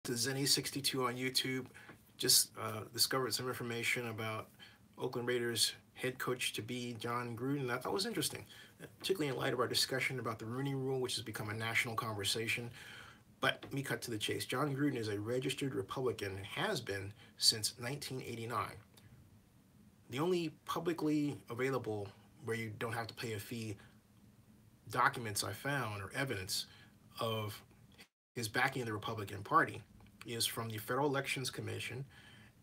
This is Zenny62 on YouTube. Just discovered some information about Oakland Raiders head coach to be Jon Gruden. I thought was interesting, particularly in light of our discussion about the Rooney Rule, which has become a national conversation. But let me cut to the chase. Jon Gruden is a registered Republican and has been since 1989. The only publicly available, where you don't have to pay a fee, documents I found or evidence of his backing of the Republican Party is from the Federal Elections Commission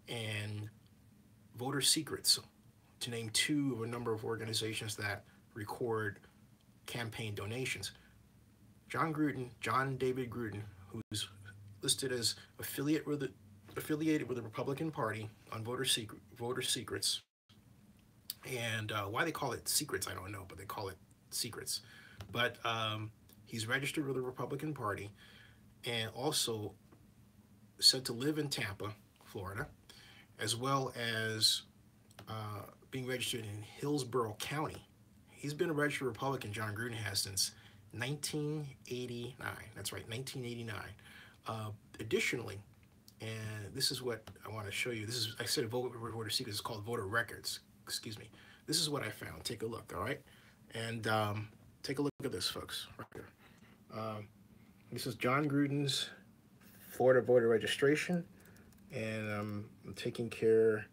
and voter secrets, to name two of a number of organizations that record campaign donations. Jon David Gruden, who's listed as affiliated with the Republican Party on voter secrets, and why they call it secrets, I don't know, but they call it secrets. But he's registered with the Republican Party, and also said to live in Tampa, Florida, as well as being registered in Hillsborough County. He's been a registered Republican, Jon Gruden has, since 1989. That's right, 1989. Additionally, and this is what I want to show you. This is, I said voter secrets, it's called voter records. Excuse me. This is what I found. Take a look, all right? And take a look at this, folks, right here. This is Jon Gruden's Florida voter registration, and I'm taking care.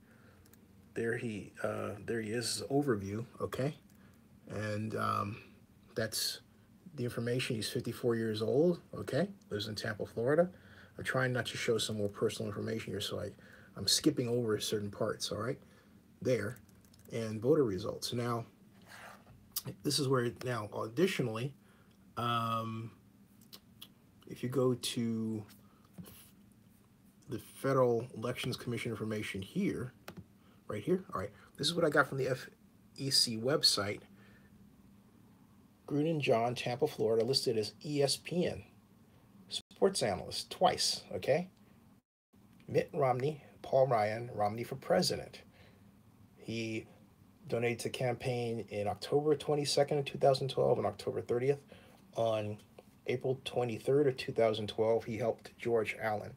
There he is. Overview, okay, and that's the information. He's 54 years old. Okay, lives in Tampa, Florida. I'm trying not to show some more personal information here, so I'm skipping over certain parts. All right, there, and voter results. Now, this is where now. Additionally, if you go to the Federal Elections Commission information here, right here, all right, this is what I got from the FEC website. Gruden Jon, Tampa, Florida, listed as ESPN sports analyst twice, okay? Mitt Romney, Paul Ryan, Romney for president. He donated to campaign in October 22nd of 2012 and October 30th. On April 23rd of 2012, he helped George Allen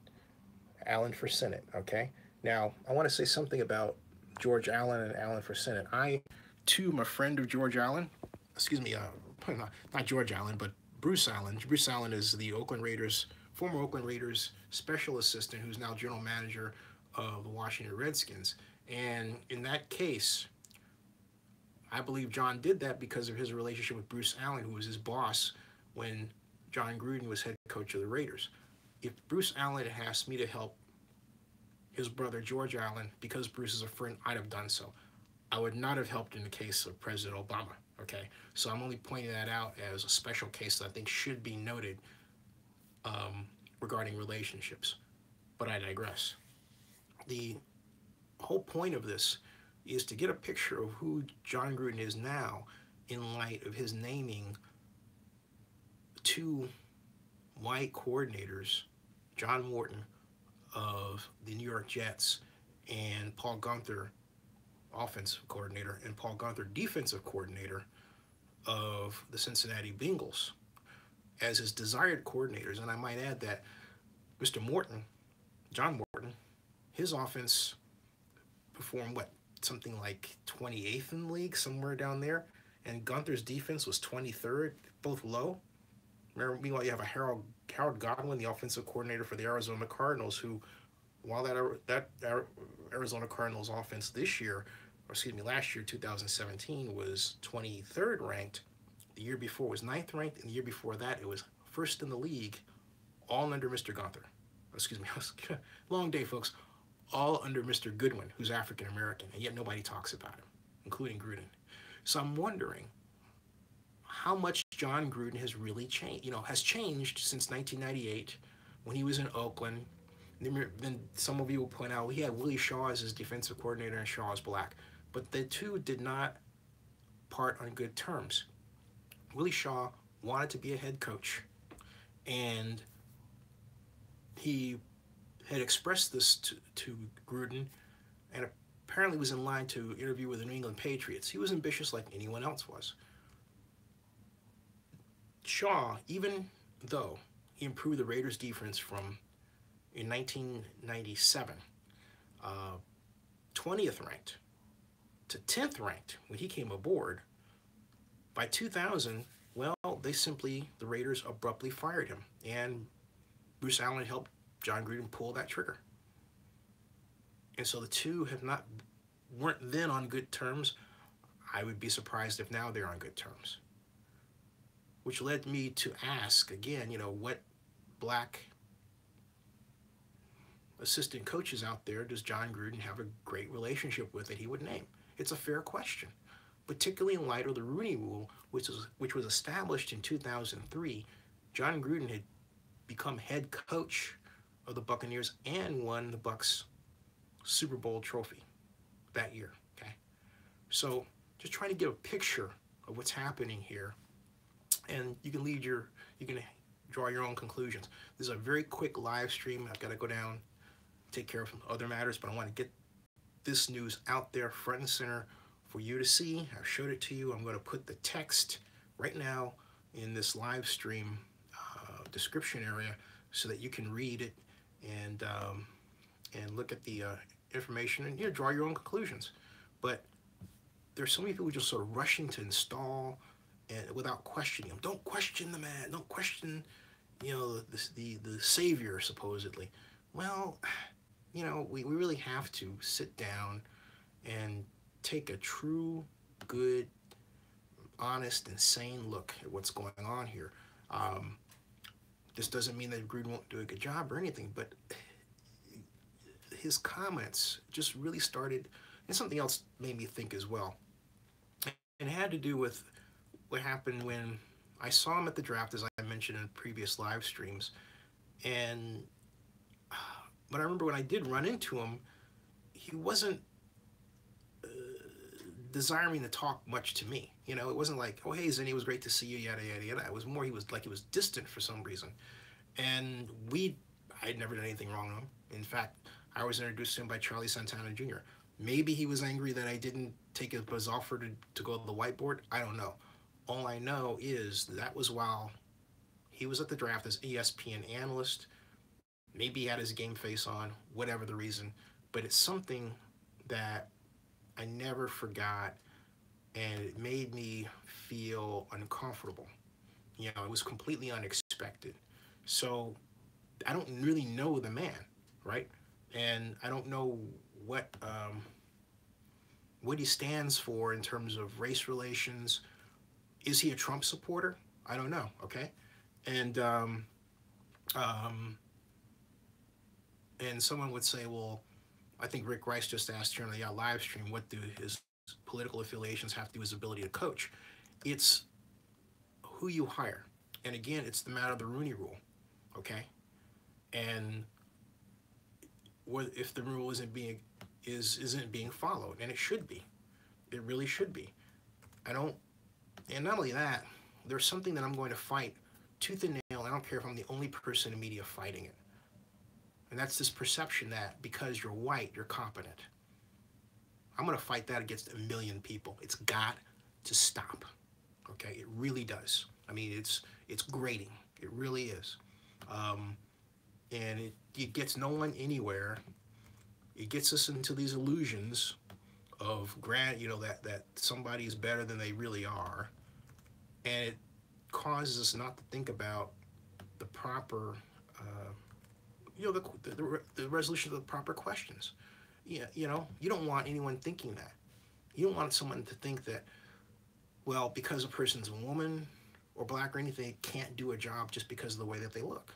for Senate, okay? Now, I want to say something about George Allen and Allen for Senate. I, too, am a friend of George Allen. Excuse me, not George Allen, but Bruce Allen. Bruce Allen is the former Oakland Raiders special assistant, who's now general manager of the Washington Redskins. And in that case, I believe Jon did that because of his relationship with Bruce Allen, who was his boss when Jon Gruden was head coach of the Raiders. If Bruce Allen had asked me to help his brother George Allen, because Bruce is a friend, I'd have done so. I would not have helped in the case of President Obama, okay? So I'm only pointing that out as a special case that I think should be noted regarding relationships. But I digress. The whole point of this is to get a picture of who Jon Gruden is now in light of his naming two white coordinators, John Morton of the New York Jets and Paul Guenther, offensive coordinator, and Paul Guenther, defensive coordinator of the Cincinnati Bengals, as his desired coordinators. And I might add that Mr. Morton, John Morton, his offense performed something like 28th in the league, somewhere down there, and Gunther's defense was 23rd, both low. Meanwhile, you have a Harold Godwin, the offensive coordinator for the Arizona Cardinals, who, while that Arizona Cardinals offense last year, 2017, was 23rd ranked. The year before was 9th ranked, and the year before that, it was first in the league, all under Mr. Guenther. Excuse me, long day, folks. All under Mr. Goodwin, who's African American, and yet nobody talks about him, including Gruden. So I'm wondering how much Jon Gruden has really changed. Has changed since 1998 when he was in Oakland. Then some of you will point out, well, he had Willie Shaw as his defensive coordinator, and Shaw is black, but the two did not part on good terms. Willie Shaw wanted to be a head coach, and he had expressed this to Gruden, and apparently was in line to interview with the New England Patriots. He was ambitious like anyone else was. Shaw, even though he improved the Raiders' defense from in 1997, uh, 20th ranked to 10th ranked when he came aboard. By 2000, well, the Raiders abruptly fired him, and Bruce Allen helped Jon Gruden pull that trigger. And so the two weren't then on good terms. I would be surprised if now they're on good terms. Which led me to ask again, what black assistant coaches out there does Jon Gruden have a great relationship with that he would name? It's a fair question, particularly in light of the Rooney Rule, which was established in 2003. Jon Gruden had become head coach of the Buccaneers and won the Bucs Super Bowl trophy that year. Okay, so just trying to get a picture of what's happening here, and you can draw your own conclusions. This is a very quick live stream. I've got to go down, take care of some other matters, but I want to get this news out there front and center for you to see. I've showed it to you. I'm going to put the text right now in this live stream description area so that you can read it and look at the information and draw your own conclusions. But there's so many people just sort of rushing to install and without questioning them. Don't question the man. Don't question, the savior supposedly. Well, we really have to sit down and take a true, good, honest, and sane look at what's going on here. This doesn't mean that Gruden won't do a good job or anything, but his comments just really started, and something else made me think as well. And it had to do with what happened when I saw him at the draft, as I mentioned in previous live streams. But I remember when I did run into him, he wasn't desiring to talk much to me. It wasn't like, oh, hey, Zenny, it was great to see you, yada, yada, yada. It was more, he was distant for some reason. And I had never done anything wrong to him. In fact, I was introduced to him by Charlie Santana Jr. Maybe he was angry that I didn't take his offer to go to the whiteboard. I don't know. All I know is that was while he was at the draft as ESPN analyst. Maybe he had his game face on, whatever the reason. But it's something that I never forgot, and it made me feel uncomfortable. It was completely unexpected. So I don't really know the man, right? And I don't know what he stands for in terms of race relations. Is he a Trump supporter? I don't know, okay? And someone would say, well, I think Rick Rice just asked here on the live stream, what do his political affiliations have to do with his ability to coach? It's who you hire. And again, it's the matter of the Rooney Rule, okay? And if the rule isn't being followed, and it should be. It really should be. And not only that, there's something that I'm going to fight tooth and nail. I don't care if I'm the only person in media fighting it. And that's this perception that because you're white, you're competent. I'm going to fight that against a million people. It's got to stop. Okay? It really does. I mean, it's grating. It really is. And it gets no one anywhere. It gets us into these illusions of that somebody is better than they really are. And it causes us not to think about the proper the resolution of the proper questions. You don't want anyone thinking that. You don't want someone to think that, well, because a person's a woman or black or anything, can't do a job just because of the way that they look.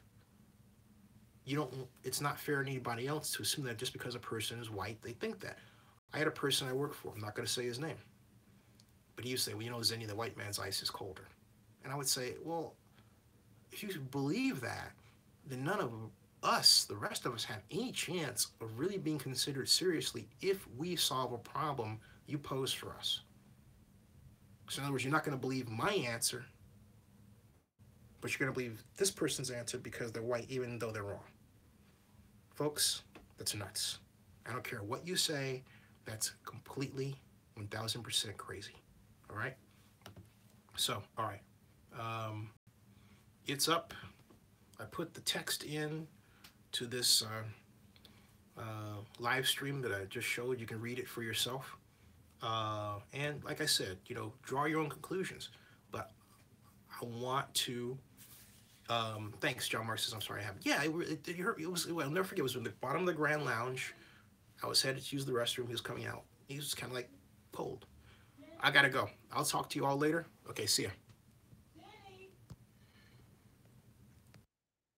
It's not fair to anybody else to assume that just because a person is white, they think that. I had a person I worked for, I'm not going to say his name, but he used to say, well, Zenny, the white man's ice is colder. And I would say, well, if you believe that, then none of us, the rest of us, have any chance of really being considered seriously if we solve a problem you pose for us. So in other words, you're not going to believe my answer, but you're going to believe this person's answer because they're white, even though they're wrong. Folks, that's nuts. I don't care what you say, that's completely 1,000% crazy. All right? So, all right. It's up. I put the text in. to this live stream that I just showed. You can read it for yourself. And like I said, you know, draw your own conclusions. But I want to. Thanks, John Mark says, I'm sorry I haven't. Yeah, I'll never forget, it was in the bottom of the Grand Lounge. I was headed to use the restroom. He was coming out. He was kind of like cold. I gotta go. I'll talk to you all later. Okay, see ya.